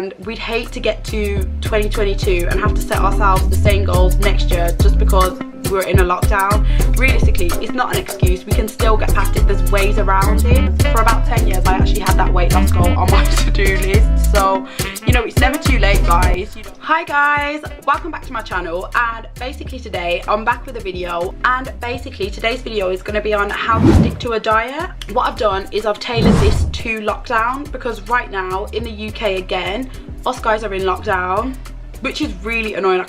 And we'd hate to get to 2022 and have to set ourselves the same goals next year just because we're in a lockdown. Realistically, it's not an excuse. We can still get past it. There's ways around it. For about 10 years, I actually had that weight loss goal on my to-do list. So, you know, it's never too late, guys. Hi guys, welcome back to my channel. And basically today, I'm back with a video. And basically today's video is going to be on how to stick to a diet. What I've done is I've tailored this to lockdown because right now in the UK again, us guys are in lockdown, which is really annoying.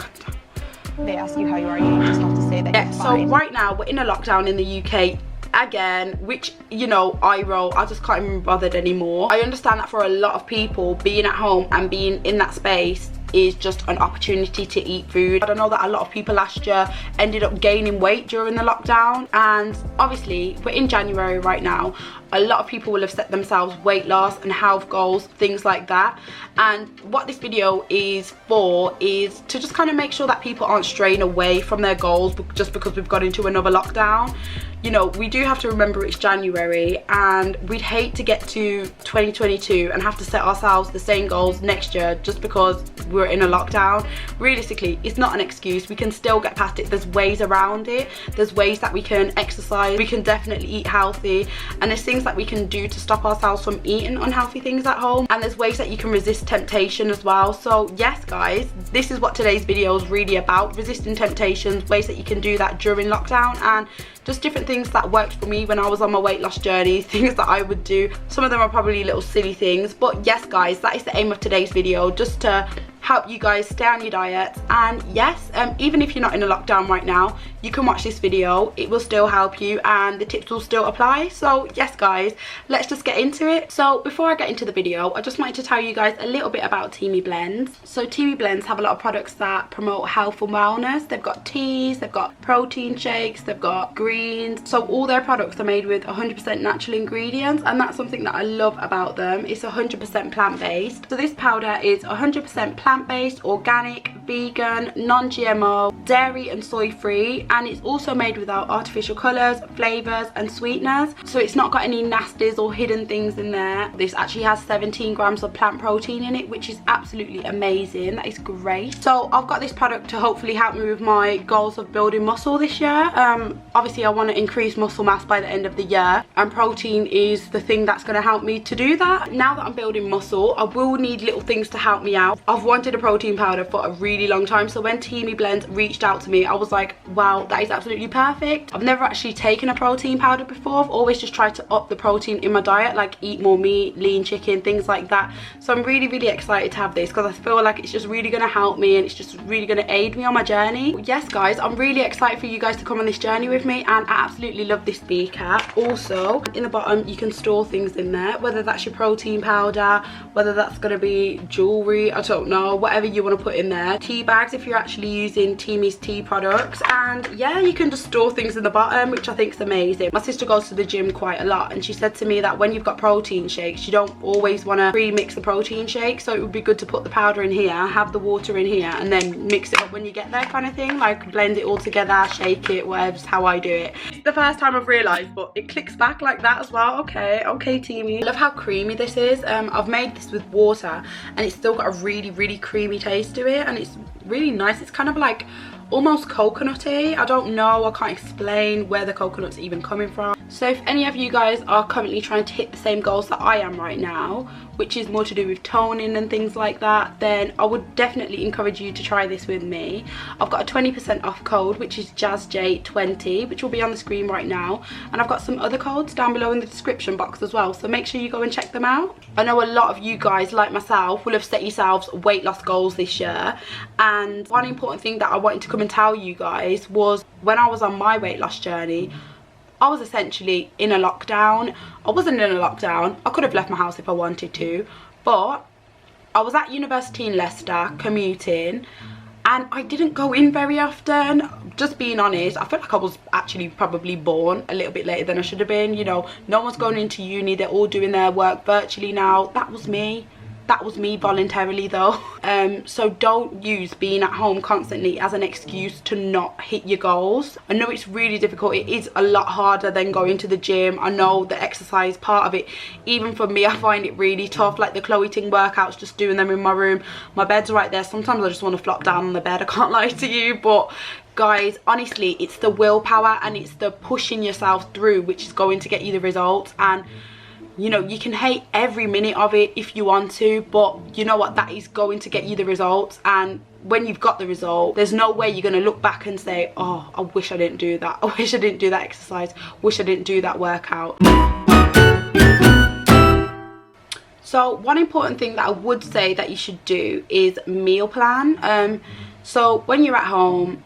They ask you how you are, you just have to say that you're fine. So right now we're in a lockdown in the UK again, which, you know, I just can't even be bothered anymore. I understand that for a lot of people, being at home and being in that space is just an opportunity to eat food. I know that a lot of people last year ended up gaining weight during the lockdown, and obviously we're in January right now. A lot of people will have set themselves weight loss and health goals, things like that. And what this video is for is to just kind of make sure that people aren't straying away from their goals just because we've got into another lockdown. You know, we do have to remember it's January, and we'd hate to get to 2022 and have to set ourselves the same goals next year just because we're in a lockdown. Realistically, it's not an excuse. We can still get past it. There's ways around it. There's ways that we can exercise. We can definitely eat healthy, and there's things that we can do to stop ourselves from eating unhealthy things at home, and there's ways that you can resist temptation as well. So yes guys, this is what today's video is really about: resisting temptations, ways that you can do that during lockdown, and just different things that worked for me when I was on my weight loss journey, things that I would do. Some of them are probably little silly things, but yes guys, that is the aim of today's video, just to help you guys stay on your diets. And yes, even if you're not in a lockdown right now, you can watch this video. It will still help you and the tips will still apply. So yes guys, let's just get into it. So before I get into the video, I just wanted to tell you guys a little bit about Teami blends. So Teami blends have a lot of products that promote health and wellness. They've got teas, they've got protein shakes, they've got greens. So all their products are made with 100% natural ingredients, and that's something that I love about them. It's 100% plant-based. So this powder is 100% plant-based, organic, vegan, non-GMO, dairy and soy free, and it's also made without artificial colours, flavours and sweeteners. So it's not got any nasties or hidden things in there. This actually has 17 grams of plant protein in it, which is absolutely amazing. That is great. So I've got this product to hopefully help me with my goals of building muscle this year. Obviously I want to increase muscle mass by the end of the year, and protein is the thing that's going to help me to do that. Now that I'm building muscle, I will need little things to help me out. I've wanted a protein powder for a really long time, so when Teami blends reached out to me, I was like, wow, that is absolutely perfect. I've never actually taken a protein powder before. I've always just tried to up the protein in my diet, like eat more meat, lean chicken, things like that. So I'm really excited to have this because I feel like it's just really going to help me, and it's just really going to aid me on my journey. Yes guys, I'm really excited for you guys to come on this journey with me, and I absolutely love this beaker. Also in the bottom you can store things in there, whether that's your protein powder, whether that's going to be jewelry, I don't know, whatever you want to put in there. Tea bags if you're actually using Teami's tea products, and yeah, you can just store things in the bottom, which I think is amazing. My sister goes to the gym quite a lot, and she said to me that when you've got protein shakes, you don't always want to pre-mix the protein shake, so it would be good to put the powder in here, have the water in here, and then mix it up when you get there, kind of thing. Like blend it all together, shake it, whatever's how I do it. It's the first time I've realised, but it clicks back like that as well. Okay Teami. I love how creamy this is. I've made this with water and it's still got a really creamy taste to it, and it's really nice. It's kind of like almost coconutty. I don't know, I can't explain where the coconut's even coming from. So if any of you guys are currently trying to hit the same goals that I am right now, which is more to do with toning and things like that, then I would definitely encourage you to try this with me. I've got a 20% off code, which is JazzJ20, which will be on the screen right now, and I've got some other codes down below in the description box as well, so make sure you go and check them out. I know a lot of you guys, like myself, will have set yourselves weight loss goals this year, and one important thing that I wanted to come and tell you guys was when I was on my weight loss journey, I was essentially in a lockdown. I wasn't in a lockdown. I could have left my house if I wanted to, but I was at university in Leicester commuting, and I didn't go in very often. Just being honest, I felt like I was actually probably born a little bit later than I should have been. You know, no one's going into uni, they're all doing their work virtually now. That was me. That was me voluntarily though. So don't use being at home constantly as an excuse to not hit your goals. I know it's really difficult. It is a lot harder than going to the gym. I know the exercise part of it, even for me, I find it really tough. Like the Chloe Ting workouts, just doing them in my room. My bed's right there. Sometimes I just want to flop down on the bed, I can't lie to you. But guys, honestly, it's the willpower and it's the pushing yourself through which is going to get you the results. And you know, you can hate every minute of it if you want to, but you know what, that is going to get you the results. And when you've got the result, there's no way you're going to look back and say, oh, I wish I didn't do that, I wish I didn't do that exercise, wish I didn't do that workout. So one important thing that I would say that you should do is meal plan. So when you're at home,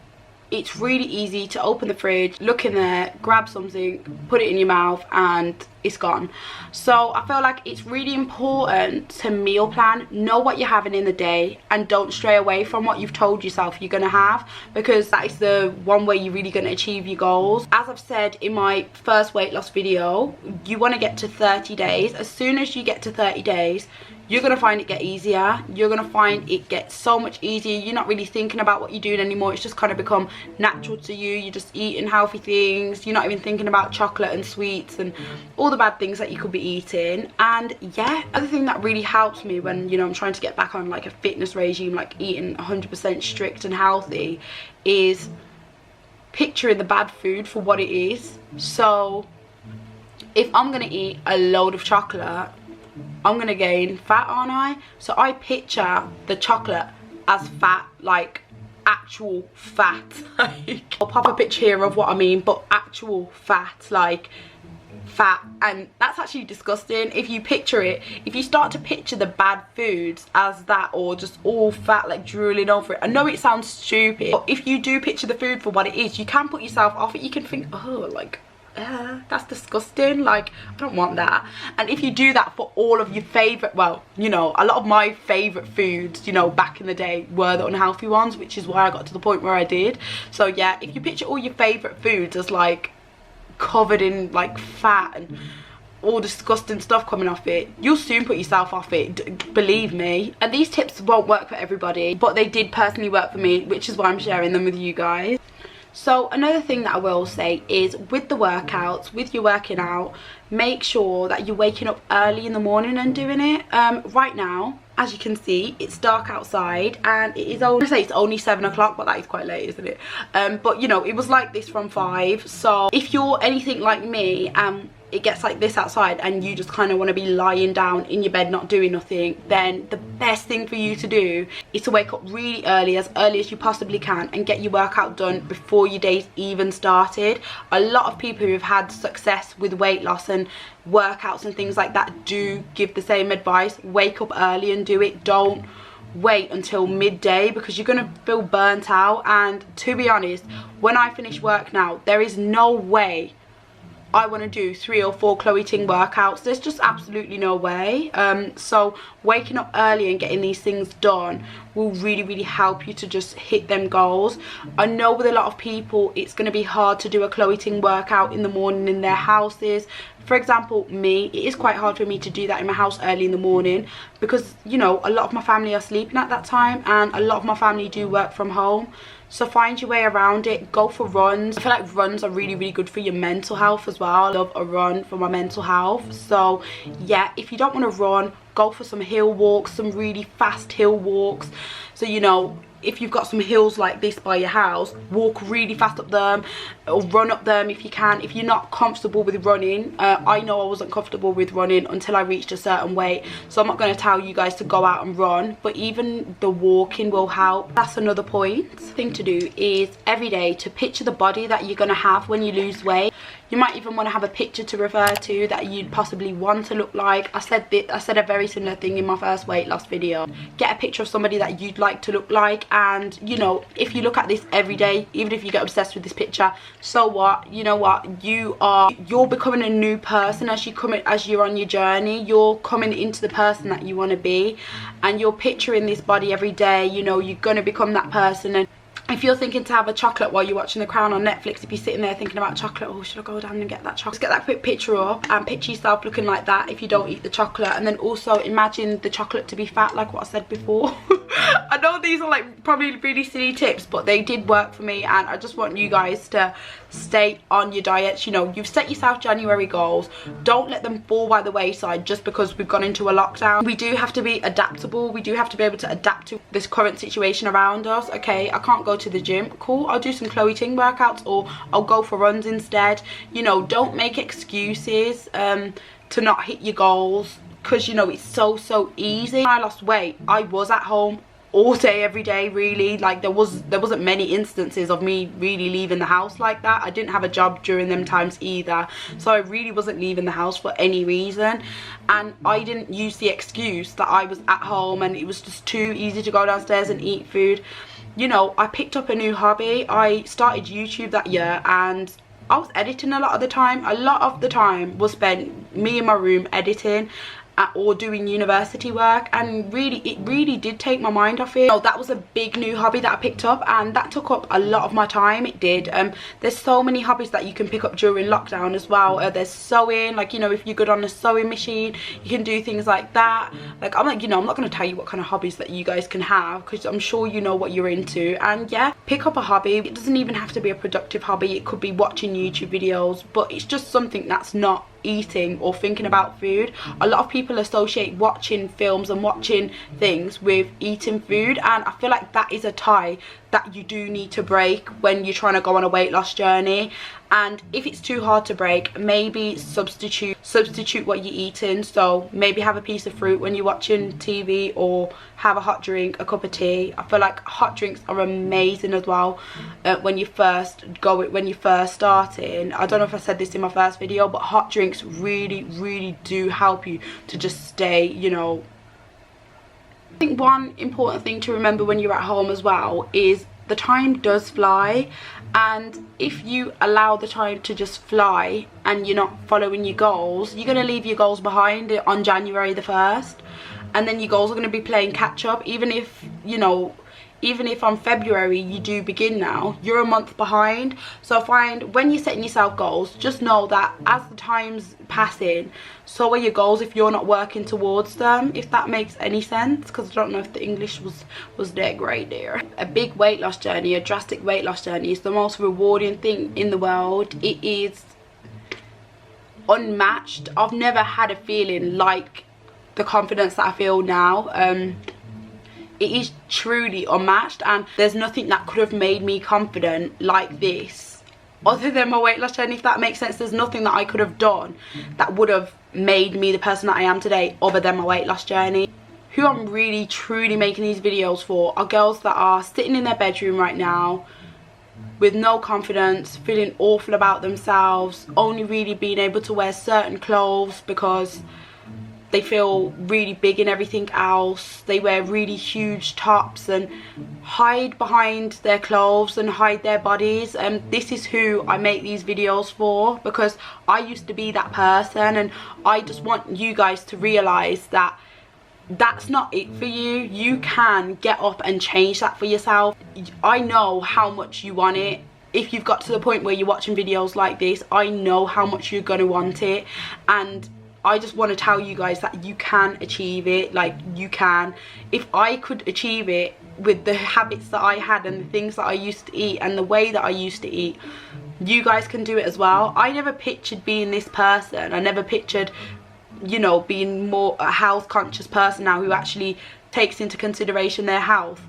it's really easy to open the fridge, look in there, grab something, put it in your mouth, and it's gone. So I feel like it's really important to meal plan, know what you're having in the day, and don't stray away from what you've told yourself you're gonna have, because that is the one way you're really gonna achieve your goals. As I've said in my first weight loss video, you want to get to 30 days. As soon as you get to 30 days, you're gonna find it get easier. You're gonna find it gets so much easier. You're not really thinking about what you're doing anymore. It's just kind of become natural to you. You're just eating healthy things. You're not even thinking about chocolate and sweets and all the bad things that you could be eating. And yeah, other thing that really helps me when, you know, I'm trying to get back on like a fitness regime, like eating 100% strict and healthy, is picturing the bad food for what it is. So if I'm gonna eat a load of chocolate, I'm gonna gain fat, aren't I? So I picture the chocolate as fat, like actual fat. Like, I'll pop a picture here of what I mean, but actual fat, like fat. And that's actually disgusting. If you picture it, if you start to picture the bad foods as that, or just all fat, like drooling over it, I know it sounds stupid, but if you do picture the food for what it is, you can put yourself off it. You can think, oh, like that's disgusting, like I don't want that. And if you do that for all of your favorite, well, you know, a lot of my favorite foods, you know, back in the day were the unhealthy ones, which is why I got to the point where I did. So yeah, if you picture all your favorite foods as like covered in like fat and all disgusting stuff coming off it, you'll soon put yourself off it, believe me. And these tips won't work for everybody, but they did personally work for me, which is why I'm sharing them with you guys. So another thing that I will say is, with the workouts, with your working out, make sure that you're waking up early in the morning and doing it. Right now, as you can see, it's dark outside and it is only, I say it's only 7 o'clock, but that is quite late, isn't it? But you know, it was like this from 5. So if you're anything like me, it gets like this outside and you just kind of want to be lying down in your bed not doing nothing, then the best thing for you to do is to wake up really early as you possibly can and get your workout done before your day's even started. A lot of people who have had success with weight loss and workouts and things like that do give the same advice. Wake up early and do it. Don't wait until midday, because you're gonna feel burnt out. And to be honest, when I finish work now, there is no way I want to do 3 or 4 Chloe Ting workouts. There's just absolutely no way. So waking up early and getting these things done will really help you to just hit them goals. I know with a lot of people it's going to be hard to do a Chloe Ting workout in the morning in their houses. For example, me, it is quite hard for me to do that in my house early in the morning, because, you know, a lot of my family are sleeping at that time and a lot of my family do work from home. So find your way around it. Go for runs. I feel like runs are really good for your mental health as well. I love a run for my mental health. So yeah, if you don't want to run, go for some hill walks, some really fast hill walks. So, you know, if you've got some hills like this by your house, walk really fast up them or run up them if you can. If you're not comfortable with running, I know I wasn't comfortable with running until I reached a certain weight, so I'm not going to tell you guys to go out and run, but even the walking will help. That's another point. Thing to do is every day to picture the body that you're going to have when you lose weight. You might even want to have a picture to refer to that you'd possibly want to look like. I said a very similar thing in my first weight loss video. Get a picture of somebody that you'd like to look like, and you know, if you look at this every day, even if you get obsessed with this picture, so what? You know what? You're becoming a new person as you're on your journey. You're coming into the person that you want to be, and you're picturing this body every day. You know, you're going to become that person. And if you're thinking to have a chocolate while you're watching The Crown on Netflix, if you're sitting there thinking about chocolate, oh, should I go down and get that chocolate? Just get that quick picture up and picture yourself looking like that if you don't eat the chocolate. And then also imagine the chocolate to be fat, like what I said before. I know these are like probably really silly tips, but they did work for me, and I just want you guys to stay on your diets. You know, you've set yourself January goals. Don't let them fall by the wayside just because we've gone into a lockdown. We do have to be adaptable. We do have to be able to adapt to this current situation around us. Okay, I can't go to the gym. Cool, I'll do some Chloe Ting workouts, or I'll go for runs instead. You know, don't make excuses to not hit your goals, because you know it's so easy. When I lost weight, I was at home all day every day, really. Like there wasn't many instances of me really leaving the house like that. I didn't have a job during them times either, so I really wasn't leaving the house for any reason, and I didn't use the excuse that I was at home and it was just too easy to go downstairs and eat food. You know, I picked up a new hobby. I started YouTube that year, and I was editing a lot of the time. A lot of the time was spent me in my room editing or doing university work, and it really did take my mind off it. So that was a big new hobby that I picked up, and that took up a lot of my time. It did. There's so many hobbies that you can pick up during lockdown as well. There's sewing, like, you know, if you're good on a sewing machine, you can do things like that. Like, I'm like, you know, I'm not going to tell you what kind of hobbies that you guys can have, because I'm sure you know what you're into. And yeah, pick up a hobby. It doesn't even have to be a productive hobby. It could be watching YouTube videos, but it's just something that's not eating or thinking about food. A lot of people associate watching films and watching things with eating food, and I feel like that is a tie that you do need to break when you're trying to go on a weight loss journey. And if it's too hard to break, maybe substitute what you're eating. So maybe have a piece of fruit when you're watching TV, or have a hot drink, a cup of tea. I feel like hot drinks are amazing as well when you're first starting. I don't know if I said this in my first video, but hot drinks really do help you to just stay, you know. I think one important thing to remember when you're at home as well is the time does fly, and if you allow the time to just fly and you're not following your goals, you're going to leave your goals behind on January the 1st, and then your goals are going to be playing catch up. Even if, you know, even if on February you do begin now, you're a month behind. So I find when you're setting yourself goals, just know that as the time's passing, so are your goals if you're not working towards them, if that makes any sense, because I don't know if the English was that great there. A big weight loss journey, a drastic weight loss journey, is the most rewarding thing in the world. It is unmatched. I've never had a feeling like the confidence that I feel now. It is truly unmatched, and there's nothing that could have made me confident like this other than my weight loss journey, if that makes sense. There's nothing that I could have done that would have made me the person that I am today other than my weight loss journey. Who I'm really truly making these videos for are girls that are sitting in their bedroom right now with no confidence, feeling awful about themselves, only really being able to wear certain clothes because they feel really big in everything else. They wear really huge tops and hide behind their clothes and hide their bodies. And this is who I make these videos for, because I used to be that person, and I just want you guys to realise that that's not it for you. You can get up and change that for yourself. I know how much you want it. If you've got to the point where you're watching videos like this, I know how much you're going to want it, and I just want to tell you guys that you can achieve it. Like, you can. If I could achieve it with the habits that I had and the things that I used to eat and the way that I used to eat, you guys can do it as well. I never pictured being this person. I never pictured, you know, being more a health conscious person now who actually takes into consideration their health.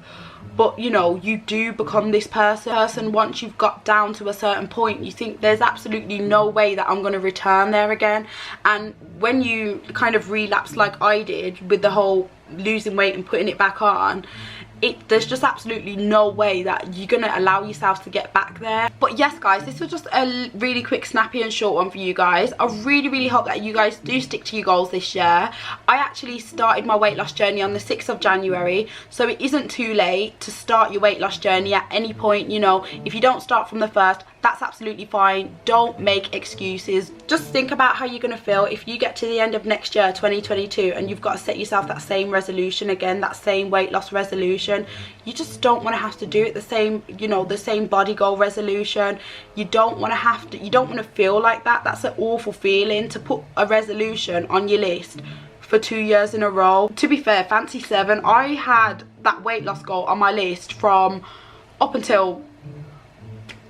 But you know, you do become this person once you've got down to a certain point. You think there's absolutely no way that I'm going to return there again. And when you kind of relapse like I did with the whole losing weight and putting it back on, there's just absolutely no way that you're gonna allow yourself to get back there. But yes guys, this was just a really quick, snappy and short one for you guys. I really hope that you guys do stick to your goals this year. I actually started my weight loss journey on the 6th of January, so it isn't too late to start your weight loss journey at any point. You know, if you don't start from the 1st, that's absolutely fine. Don't make excuses. Just think about how you're gonna feel if you get to the end of next year, 2022, and you've got to set yourself that same resolution again, that same weight loss resolution. resolution. You just don't want to have to do it the same, you know, the same body goal resolution. You don't want to have to, you don't want to feel like that. That's an awful feeling, to put a resolution on your list for 2 years in a row. To be fair, Fancy 7, I had that weight loss goal on my list from up until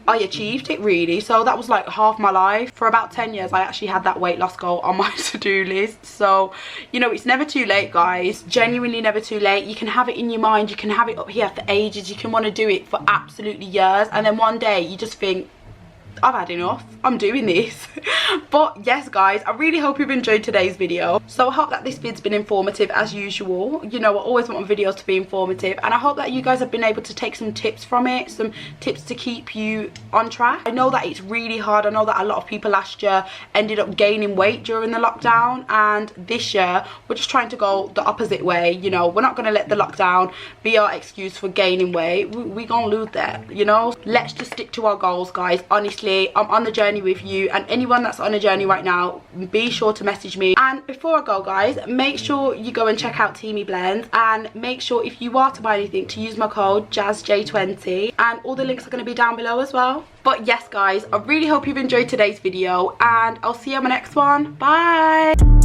I achieved it, really. So that was like half my life. For about 10 years I actually had that weight loss goal on my to-do list. So, you know, it's never too late, guys. Genuinely never too late. You can have it in your mind, you can have it up here for ages, you can want to do it for absolutely years, and then one day you just think, I've had enough, I'm doing this. But yes, guys, I really hope you've enjoyed today's video. So I hope that this vid's been informative as usual. You know, I always want my videos to be informative, and I hope that you guys have been able to take some tips from it, some tips to keep you on track. I know that it's really hard. I know that a lot of people last year ended up gaining weight during the lockdown, and this year we're just trying to go the opposite way. You know, we're not going to let the lockdown be our excuse for gaining weight. We're going to lose that, you know. Let's just stick to our goals, guys. Honestly, I'm on the journey with you, and anyone that's on a journey right now, be sure to message me. And before I go, guys, make sure you go and check out Teami blends, and make sure if you are to buy anything to use my code JAZZJ20, and all the links are going to be down below as well. But yes, guys, I really hope you've enjoyed today's video, and I'll see you on my next one. Bye.